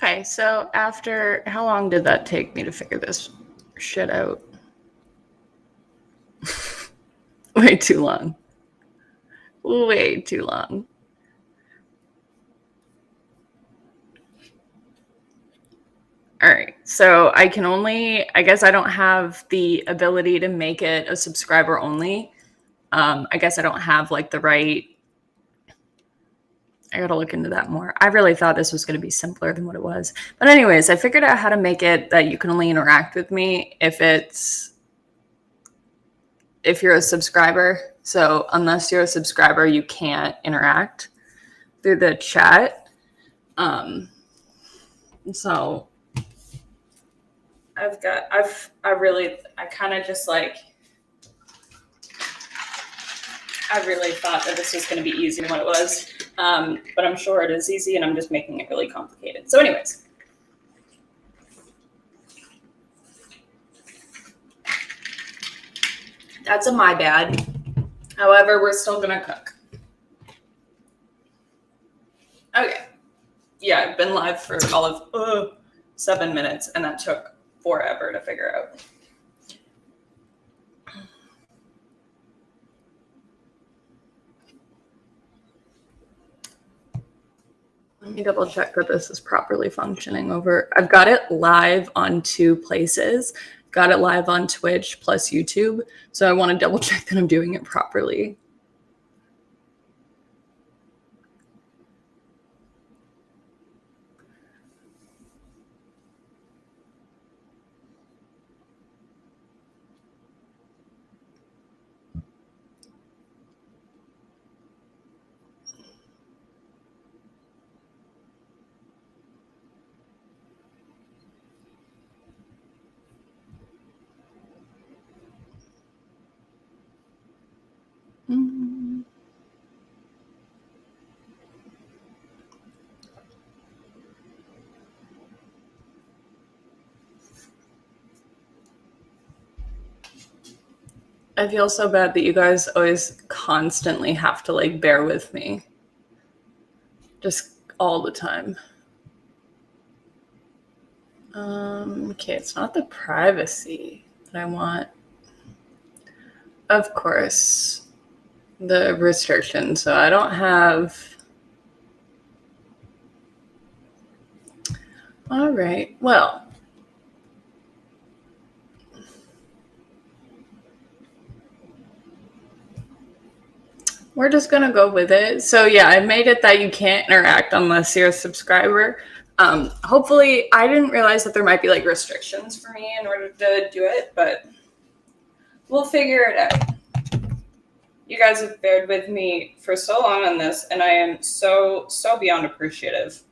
Okay, so after how long did that take me to figure this shit out? Way too long. Way too long. All right, so I guess I don't have the ability to make it a subscriber only. I guess I don't have like the right. I gotta look into that more. I really thought this was gonna be simpler than what it was. But anyways, I figured out how to make it that you can only interact with me if you're a subscriber. So unless you're a subscriber, you can't interact through the chat. So I really thought that this was going to be easier than what it was. But I'm sure it is easy and I'm just making it really complicated. So anyways. That's my bad. However, we're still going to cook. Okay. Yeah, I've been live for all of 7 minutes, and that took forever to figure out. Let me double check that this is properly functioning over. I've got it live on 2 places. Got it live on Twitch plus YouTube. So I want to double check that I'm doing it properly. I feel so bad that you guys always constantly have to like bear with me. Just all the time. Okay, it's not the privacy that I want. Of course, the restriction. So I don't have. All right. Well. We're just going to go with it. So yeah, I made it that you can't interact unless you're a subscriber. Hopefully, I didn't realize that there might be like restrictions for me in order to do it, but we'll figure it out. You guys have bared with me for so long on this, and I am so beyond appreciative.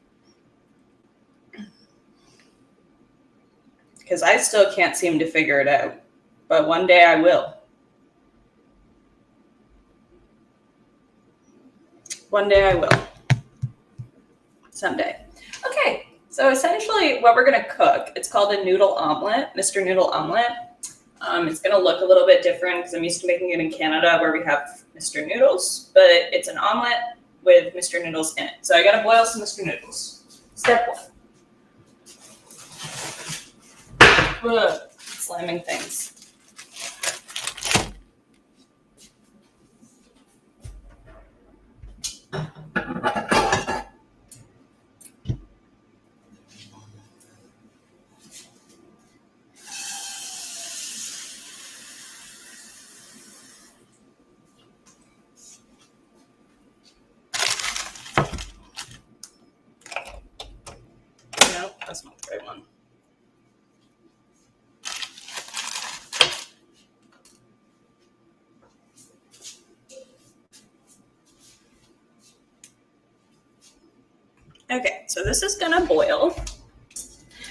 Because I still can't seem to figure it out, but one day I will. One day I will. Someday. Okay, so essentially what we're going to cook, it's called a noodle omelet, Mr. Noodle Omelet. It's going to look a little bit different because I'm used to making it in Canada where we have Mr. Noodles, but it's an omelet with Mr. Noodles in it. So I got to boil some Mr. Noodles. Step 1. Ugh, slamming things. No, that's not the right one. Okay, so this is gonna boil.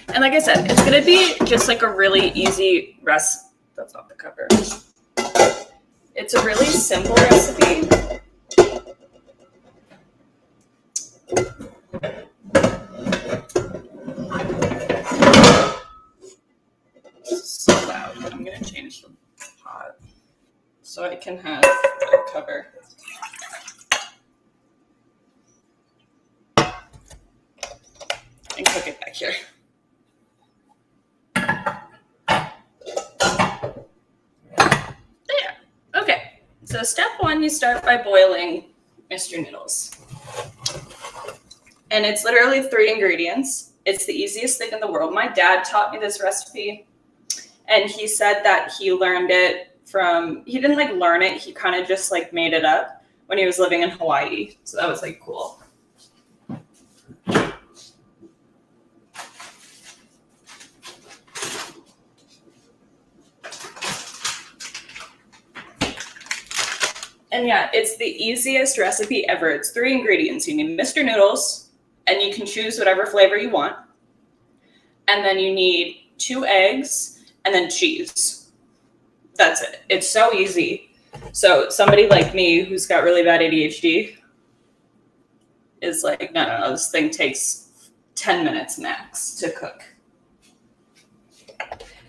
And like I said, it's gonna be just like a really easy recipe. That's off the cover. It's a really simple recipe. So loud. I'm gonna change the pot so I can have the cover. And cook it back here. There. Okay. So step one, you start by boiling Mr. Noodles. And it's literally 3 ingredients. It's the easiest thing in the world. My dad taught me this recipe, and he said that he learned it from, he didn't like learn it, he kind of just like made it up when he was living in Hawaii. So that was like cool. And yeah, it's the easiest recipe ever. It's 3 ingredients. You need Mr. Noodles, and you can choose whatever flavor you want. And then you need 2 eggs and then cheese. That's it. It's so easy. So somebody like me who's got really bad ADHD is like, no, this thing takes 10 minutes max to cook.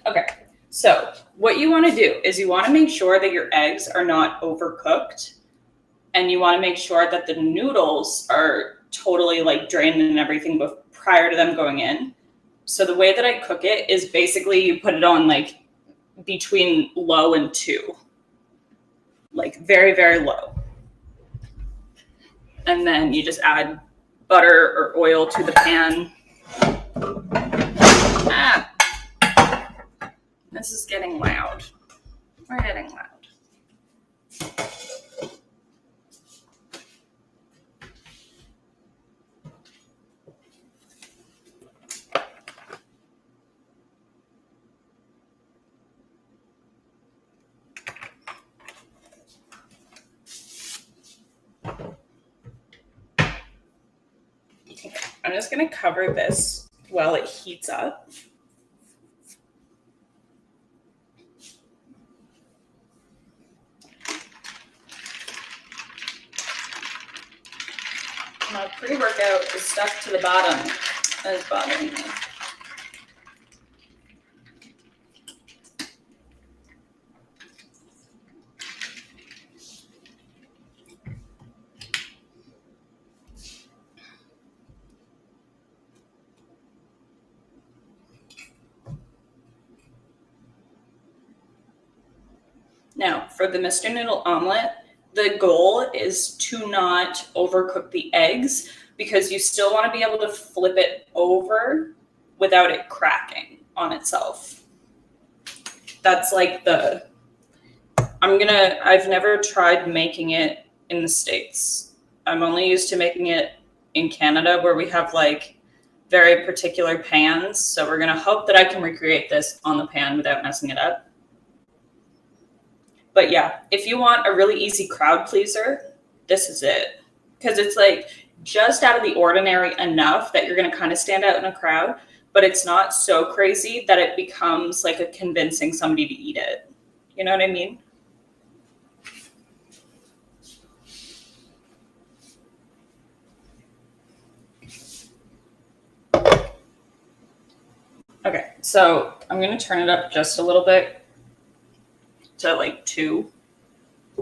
Okay, so what you want to do is you want to make sure that your eggs are not overcooked, and you want to make sure that the noodles are totally like drained and everything prior to them going in. So the way that I cook it is basically you put it on like between low and 2, like very, very low. And then you just add butter or oil to the pan. This is getting loud. We're getting loud. Okay, I'm just going to cover this while it heats up. My pre-workout is stuck to the bottom. That is bothering me. Now, for the Mr. Noodle omelet, the goal is to not overcook the eggs because you still want to be able to flip it over without it cracking on itself. That's like I've never tried making it in the States. I'm only used to making it in Canada where we have like very particular pans. So we're going to hope that I can recreate this on the pan without messing it up. But yeah, if you want a really easy crowd pleaser, this is it. Because it's like just out of the ordinary enough that you're going to kind of stand out in a crowd, but it's not so crazy that it becomes like a convincing somebody to eat it. You know what I mean? Okay, so I'm going to turn it up just a little bit to like 2.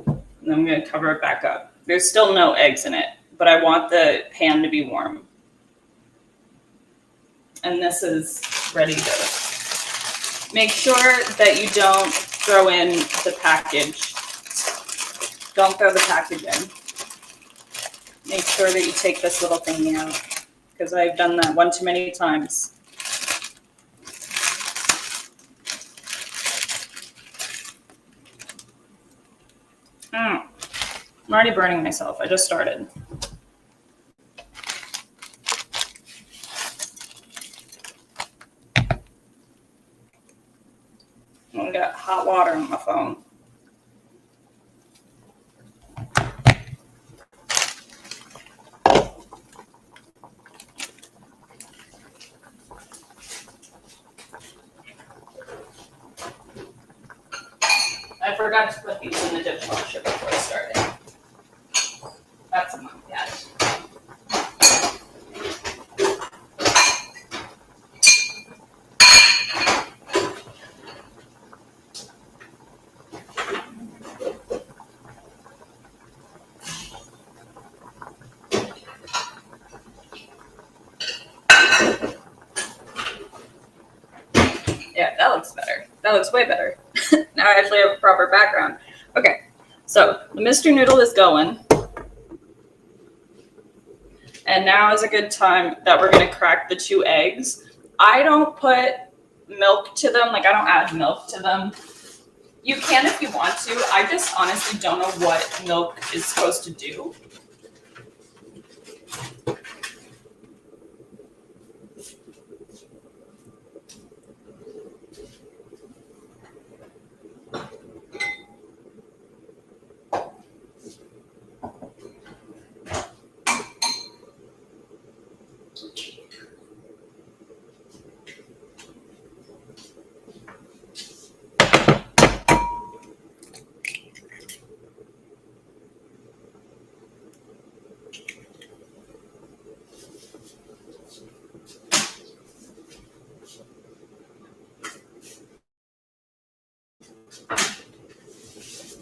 And then I'm going to cover it back up. There's still no eggs in it, but I want the pan to be warm. And this is ready to go. Make sure that you don't throw in the package. Don't throw the package in. Make sure that you take this little thingy out because I've done that one too many times. I'm already burning myself. I just started. I got hot water on my phone. I forgot to put these in the dishwasher before I started. That's a month yet. Yeah, that looks better. That looks way better. Now I actually have a proper background. Okay, so the Mr. Noodle is going. And now is a good time that we're going to crack the 2 eggs. I don't put milk to them. Like, I don't add milk to them. You can if you want to. I just honestly don't know what milk is supposed to do.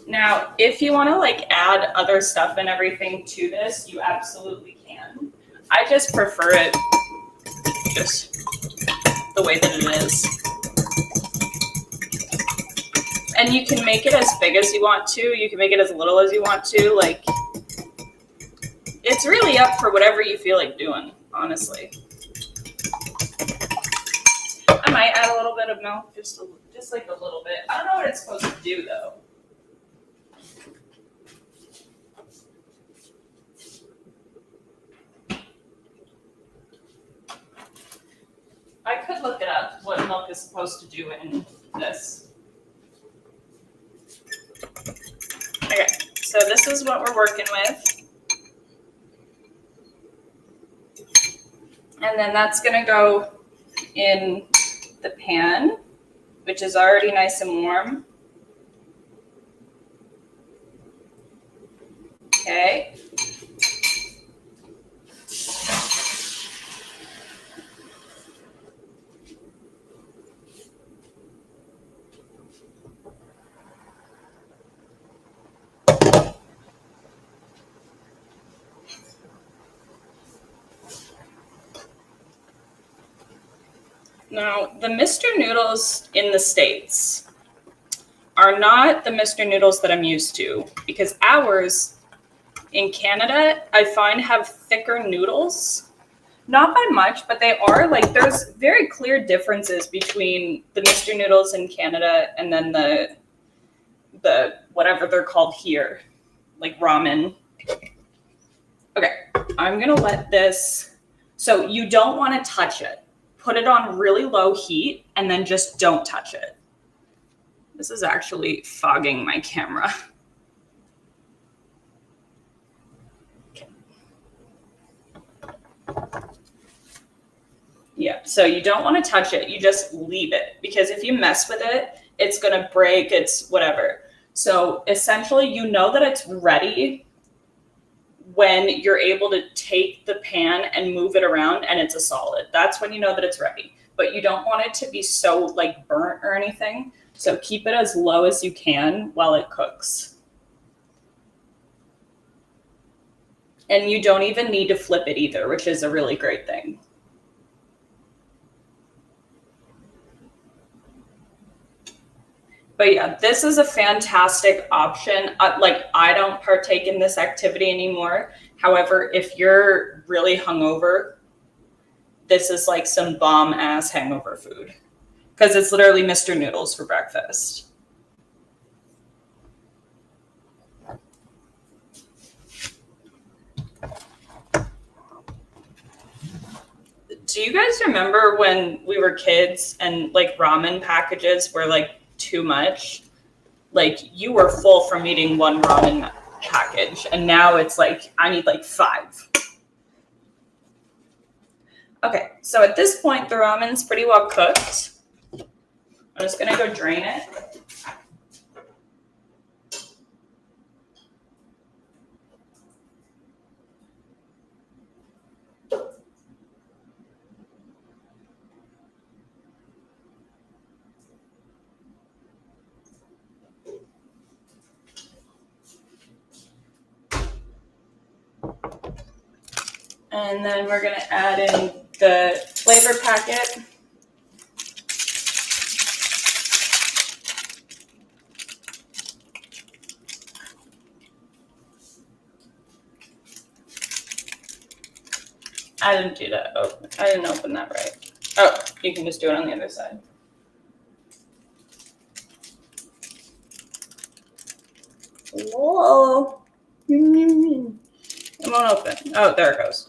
Now, if you want to like add other stuff and everything to this, you absolutely can. I just prefer it just the way that it is. And you can make it as big as you want to. You can make it as little as you want to. Like, it's really up for whatever you feel like doing, honestly. I might add a little bit of milk, just like a little bit. I don't know what it's supposed to do, though. I could look it up, what milk is supposed to do in this. Okay, so this is what we're working with. And then that's gonna go in the pan, which is already nice and warm. Okay. Now, the Mr. Noodles in the States are not the Mr. Noodles that I'm used to, because ours in Canada, I find have thicker noodles. Not by much, but they are like, there's very clear differences between the Mr. Noodles in Canada and then the whatever they're called here, like ramen. Okay, I'm gonna let this, so you don't wanna touch it. Put it on really low heat and then just don't touch it. This is actually fogging my camera. Okay. Yeah, so you don't want to touch it. You just leave it, because if you mess with it, it's going to break, it's whatever. So essentially, you know that it's ready when you're able to take the pan and move it around and it's a solid. That's when you know that it's ready. But you don't want it to be so like burnt or anything. So keep it as low as you can while it cooks. And you don't even need to flip it either, which is a really great thing. But yeah, this is a fantastic option. Like, I don't partake in this activity anymore. However, if you're really hungover, this is like some bomb ass hangover food, because it's literally Mr. Noodles for breakfast. Do you guys remember when we were kids and like ramen packages were like too much? Like, you were full from eating one ramen package, and now it's like I need like 5. Okay, so at this point the ramen's pretty well cooked. I'm just gonna go drain it. And then we're going to add in the flavor packet. I didn't do that. Oh, I didn't open that right. Oh, you can just do it on the other side. Whoa. It won't open. Oh, there it goes.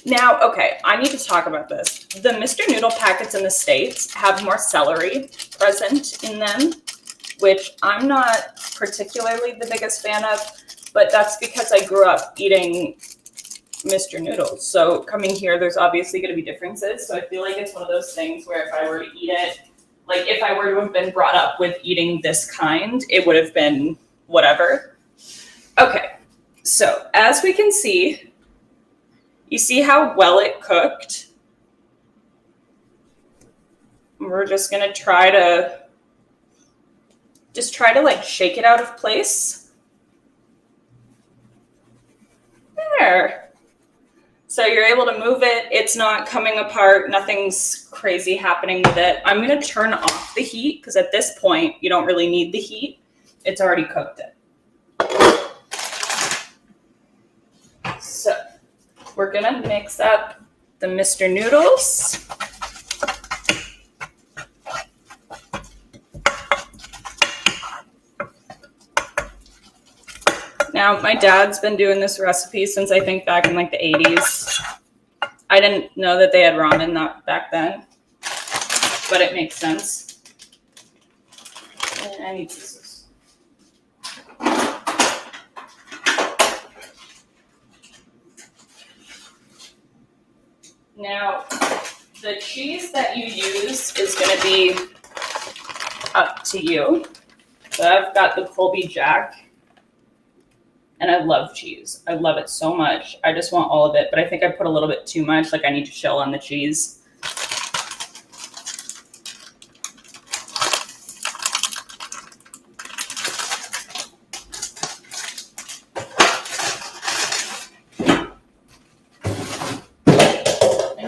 Now, okay, I need to talk about this. The Mr. Noodle packets in the States have more celery present in them, which I'm not particularly the biggest fan of, but that's because I grew up eating Mr. Noodles. So coming here, there's obviously going to be differences. So I feel like it's one of those things where if I were to eat it, like if I were to have been brought up with eating this kind, it would have been whatever. Okay, so as we can see, you see how well it cooked? We're just gonna try to like shake it out of place. There. So you're able to move it. It's not coming apart. Nothing's crazy happening with it. I'm gonna turn off the heat because at this point, you don't really need the heat. It's already cooked it. So we're gonna mix up the Mr. Noodles. Now, my dad's been doing this recipe since I think back in like the 80s. I didn't know that they had ramen back then, but it makes sense. And I need scissors. Now, the cheese that you use is going to be up to you. So I've got the Colby Jack, and I love cheese. I love it so much. I just want all of it, but I think I put a little bit too much, like I need to chill on the cheese.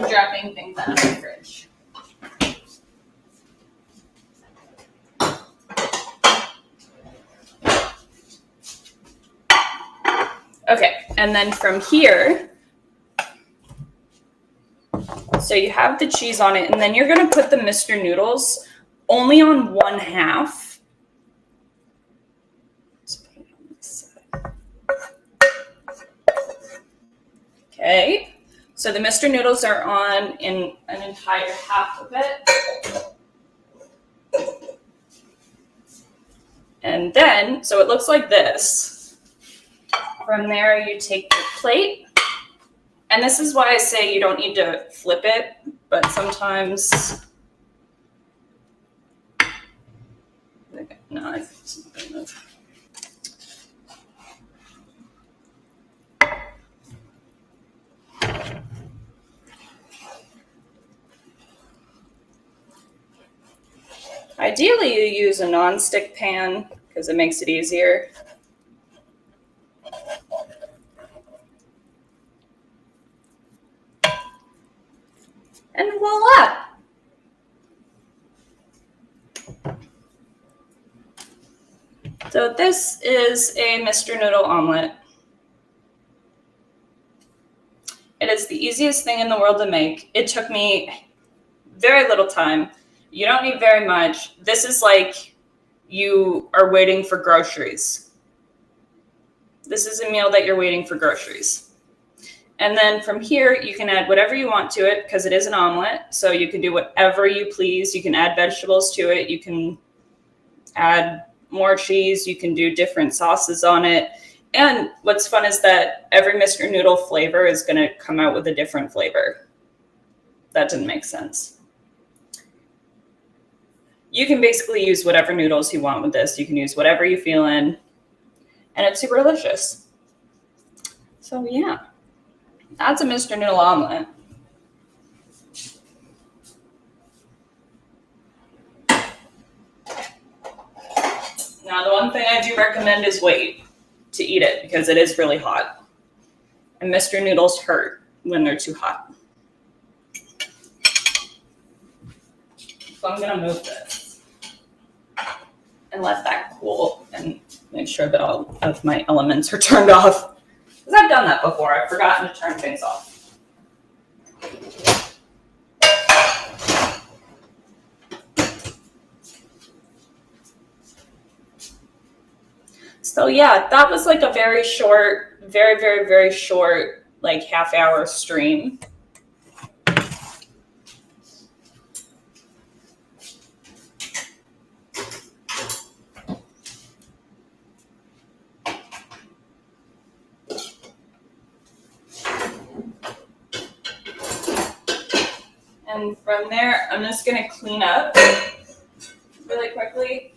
Dropping things out of the fridge. Okay, and then from here, so you have the cheese on it, and then you're going to put the Mr. Noodles only on one half. Let's put it on this side. Okay. So the Mr. Noodles are on in an entire half of it. And then, so it looks like this. From there, you take the plate. And this is why I say you don't need to flip it, but sometimes, no, I think it's not good enough. Ideally, you use a non-stick pan because it makes it easier. And voila! So this is a Mr. Noodle omelet. It is the easiest thing in the world to make. It took me very little time. You don't need very much. This is like you are waiting for groceries. This is a meal that you're waiting for groceries. And then from here, you can add whatever you want to it because it is an omelet. So you can do whatever you please. You can add vegetables to it. You can add more cheese. You can do different sauces on it. And what's fun is that every Mr. Noodle flavor is going to come out with a different flavor. That didn't make sense. You can basically use whatever noodles you want with this. You can use whatever you feel in, and it's super delicious. So yeah, that's a Mr. Noodle omelet. Now, the one thing I do recommend is wait to eat it because it is really hot. And Mr. Noodles hurt when they're too hot. So I'm going to move this and let that cool and make sure that all of my elements are turned off. Because I'm done that before. I've forgotten to turn things off. So yeah, that was like a very short, very short, like half-hour stream. And from there, I'm just gonna clean up really quickly.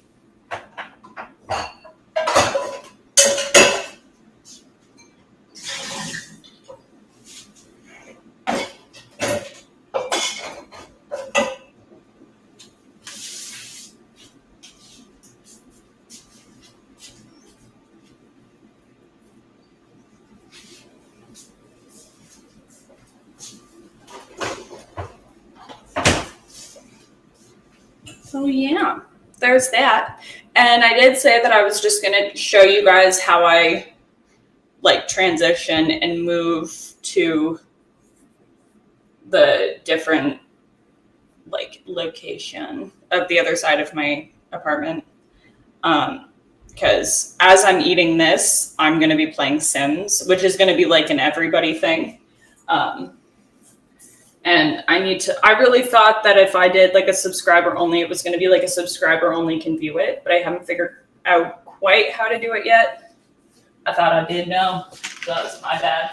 So yeah, there's that. And I did say that I was just going to show you guys how I like transition and move to the different like location of the other side of my apartment. Because as I'm eating this, I'm going to be playing Sims, which is going to be like an everybody thing. And I really thought that if I did like a subscriber only, it was going to be like a subscriber only can view it, but I haven't figured out quite how to do it yet. I thought I did know, so that's my bad.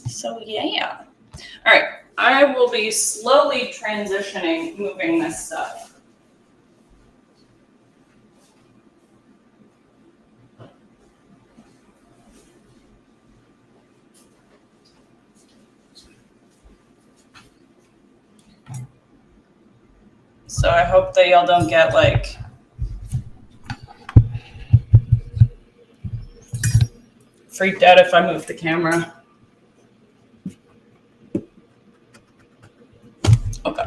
So yeah. All right, I will be slowly transitioning, moving this stuff. So I hope that y'all don't get like freaked out if I move the camera. Okay.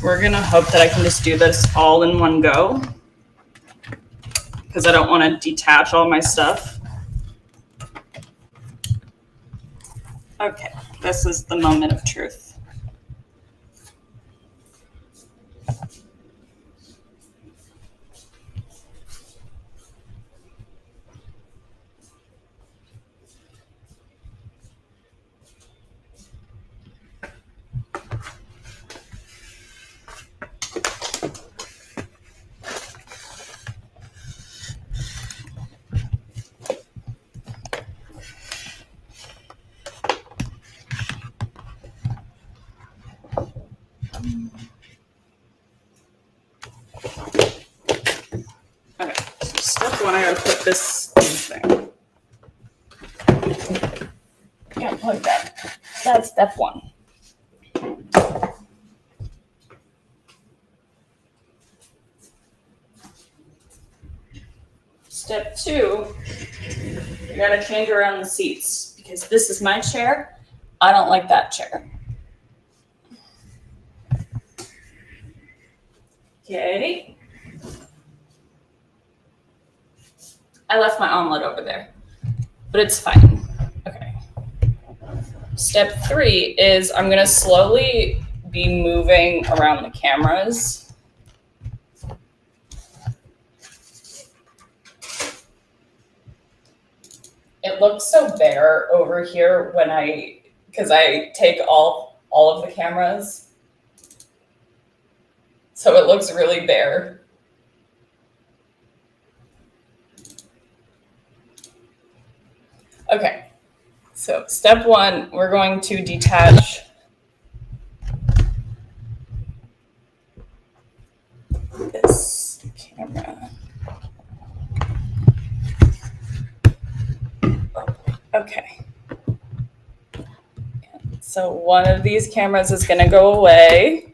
We're gonna hope that I can just do this all in one go because I don't want to detach all my stuff. Okay, this is the moment of truth. Okay, so step one, I gotta put this thing. Yeah, plug that. That's step one. Step two, you gotta change around the seats because this is my chair. I don't like that chair. Okay. I left my omelet over there, but it's fine. Okay. Step three is I'm gonna slowly be moving around the cameras. It looks so bare over here because I take all of the cameras. So it looks really bare. Okay, so step one, we're going to detach this camera. Okay. So one of these cameras is going to go away.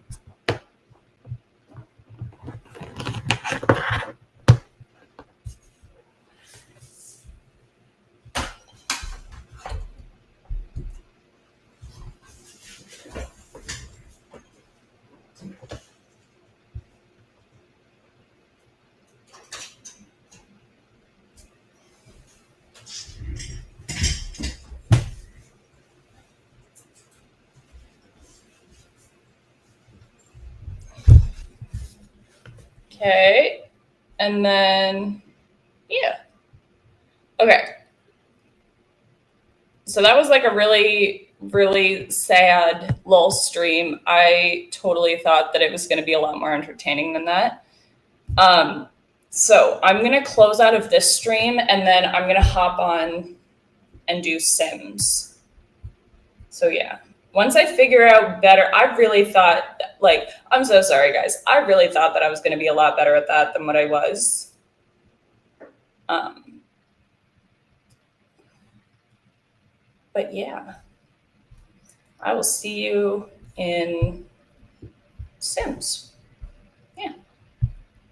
Okay. And then, yeah. Okay. So that was like a really, really sad lull stream. I totally thought that it was going to be a lot more entertaining than that. So I'm going to close out of this stream and then I'm going to hop on and do Sims. So yeah, once I figure out better, I really thought, like, I'm so sorry, guys. I really thought that I was going to be a lot better at that than what I was. But yeah, I will see you in Sims.